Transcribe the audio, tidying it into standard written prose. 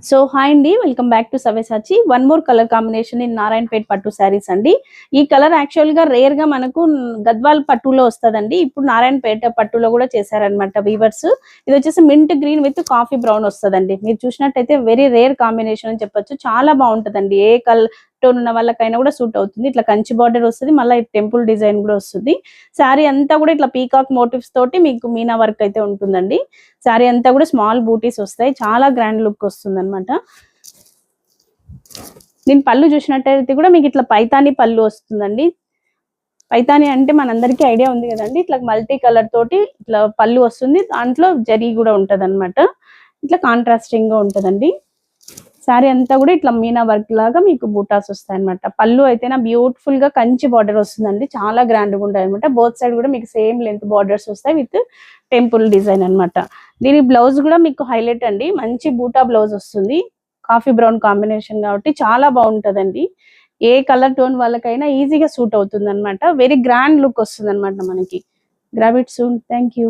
So hi అండి, welcome back to Savyasachi. One more colour combination in Narayanpet పట్టు శారీస్ అండి. ఈ కలర్ యాక్చువల్ గా రేర్ గా మనకు గద్వాల్ పట్టులో వస్తుందండి. ఇప్పుడు నారాయణపేట పట్టులో కూడా చేశారనమాట వీవర్స్. ఇది వచ్చేసి mint green with coffee brown వస్తుందండి. మీరు చూసినట్టయితే వెరీ రేర్ కాంబినేషన్ అని చెప్పొచ్చు. చాలా బాగుంటుందండి. ఏ కలర్ టోన్ ఉన్న వాళ్ళకైనా కూడా సూట్ అవుతుంది. ఇట్లా కంచి బార్డర్ వస్తుంది, మళ్ళీ టెంపుల్ డిజైన్ కూడా వస్తుంది. శారీ అంతా కూడా ఇట్లా పీకాక్ మోటివ్స్ తోటి మీకు మీనా వర్క్ అయితే ఉంటుందండి. శారీ అంతా కూడా స్మాల్ బూటీస్ వస్తాయి. చాలా గ్రాండ్ లుక్ వస్తుంది అనమాట. దీని పళ్ళు చూసినట్టయితే కూడా మీకు ఇట్లా పైతాని పళ్ళు వస్తుందండి. పైతాని అంటే మనందరికీ ఐడియా ఉంది కదండి. ఇట్లా మల్టీ కలర్ తోటి ఇట్లా పళ్ళు వస్తుంది. దాంట్లో జరీ కూడా ఉంటది అనమాట. ఇట్లా కాంట్రాస్టింగ్ గా ఉంటదండి. శారీ అంతా కూడా ఇట్లా మీనా వర్క్ లాగా మీకు బూటాస్ వస్తాయి అనమాట. పళ్ళు అయితేనా బ్యూటిఫుల్ గా కంచి బార్డర్ వస్తుందండి. చాలా గ్రాండ్ గా ఉంటాయి అనమాట. బోత్ సైడ్ కూడా మీకు సేమ్ లెంత్ బార్డర్స్ వస్తాయి విత్ టెంపుల్ డిజైన్ అనమాట. దీని బ్లౌజ్ కూడా మీకు హైలైట్ అండి. మంచి బూటా బ్లౌజ్ వస్తుంది. కాఫీ బ్రౌన్ కాంబినేషన్ కాబట్టి చాలా బాగుంటదండి. ఏ కలర్ టోన్ వాళ్ళకైనా ఈజీగా సూట్ అవుతుంది అనమాట. వెరీ గ్రాండ్ లుక్ వస్తుంది అనమాట మనకి. Grab it soon. Thank you.